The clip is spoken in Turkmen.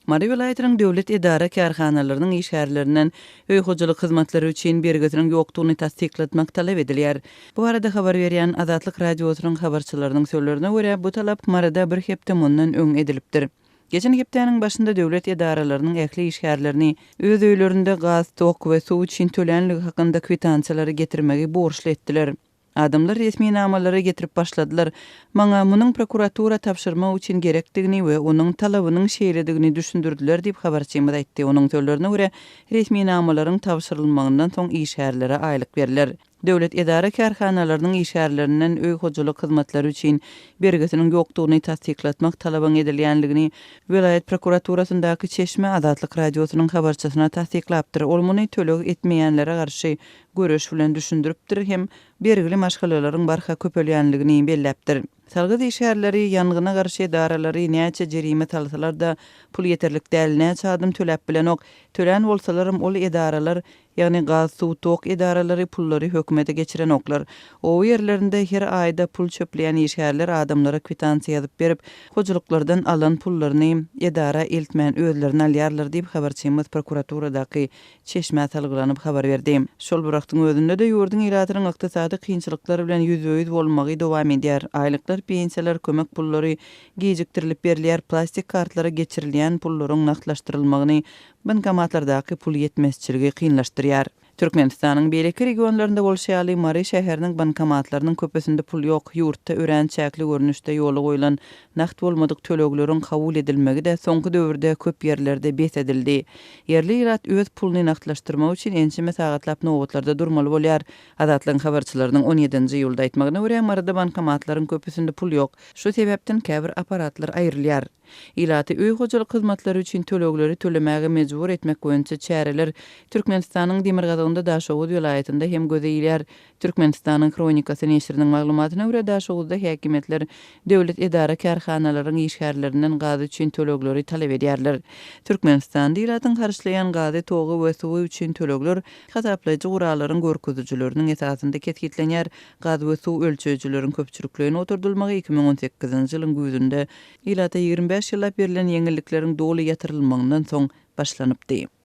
Mary vilayatynyň döwlet idara kärhanalarynyň işgärlerinden öý hojalyk hyzmatlary üçin bergetilen ýokdugyny tasdikletmek talap edilýär. Bu arada habar berýän Azatlyk radiosynyň habarçylarynyň sözlerine görä bu talap marada bir hepde mundan öň edilipdir. Geçen hepdeniň başynda döwlet idaralarynyň ähli işgärlerini öz öýlerinde gaz, tok we suw üçin tölenligi hakynda kwitansiýalary getirmegi borçly etdiler. Adamlar resmi namalara getirip başladılar. Maňa munyň prokuratura tapşyrmak üçin gerekdigini we onuň talabynyň şeýledigini düşündirdiler diýip habarçymyz aýtdy. Onuň sözlerine görä, resmi namalaryň tapşyrylmagyndan soň işgärlere aýlyk berilýär. Döwlet idara kärhanalarynyň işgärlerinden öý hojalyk hyzmatlary üçin bergetilen ýokdugyny tasdikletmek talabyň edilýänligini vilayet prokuraturasyndaky Çeşme Azatlyk radiosynyň habarçysyna tasdiklapdyr. Ol muny töleg etmeýänlere garşy görüş bilen düşündiripdir hem bergili maşgalalaryň barha köpelýänligini belläpdir. Salgyz işgärleri ýangyna garşy idaralary näçe jerime salsalar da pul ýeterlik däl, näçe adam töläp bilen ok tölen bolsalarym ol idaralar ýagny gaz, suw, tok idaralary pullary hökümete geçiren oklar. O ýerlerinde her aýda pul çöpleýän işgärler adamlara kwitansiýa ýazyp berip, hojuluklardan alan pullaryny idara eltmän özlerine alýarlar diýip habarçymyz prokuraturadaky Çeşme salgylanyp habar berdi. Şol wagtyň özünde de ýurdun ýylatynyň ykdysady kynçylyklary bilen ýüzüýüz bolmagy dowam edýär. Aýlyklar, pensiýalar, kömek pullary gejikdirilip berilýär. Plastik kartlara geçirilýän pullaryň naklaşdyrylmagyny bankomatlardaky pul ýetmezçiligi kynlaşdyrýar. Türkmenistanyň beýleki regionlarynda bolşaýaly Mary şäheriniň bankomatlarynyň köpesinde pul ýok. Ýurtda ören çäkli görnüşde ýola goýulan nakt bolmadyk tölegleriň kabul edilmegi de soňky döwürde köp ýerlerde bet edildi. Yerli ýyrat öz puluny naktlaşdyrmak üçin ençime sagatlap nowatlarda durmaly bolýar. Azatlyk habarçylarynyň 17-nji ýylda aýtmagyna görä, marada bankomatlaryň köpesinde pul ýok. Şu sebäpden käbir aparatlar aýrylýar. Ýylaty öý hojalyk hyzmatlary üçin tölegleri tölemäge mejbur etmek boýunça çäreler Türkmenistanyň Demirgazagynda Daşoğuz vilayatynda hem gözeýilýär. Türkmenistanyň kronikasy neşriniň maglumatyna görä Daşoğuzda häkimetler döwlet idara kärhanalarynyň işgärlerinden gaz üçin tölegleri talap edýärler. Türkmenistan ýylatyň garşylayan gazy, togy we suwy üçin tölegler hasaplayjy guralaryň görkezijileriniň esasynda ketgitlenýär. Gaz we suw ölçejileriň köpçülikligine oturdylmagy 2018-nji ýylyň güýdünde ýylata 25 ýyllap berilen ýeňillikleriň doly ýatyrylmagyndan soň başlanypdy.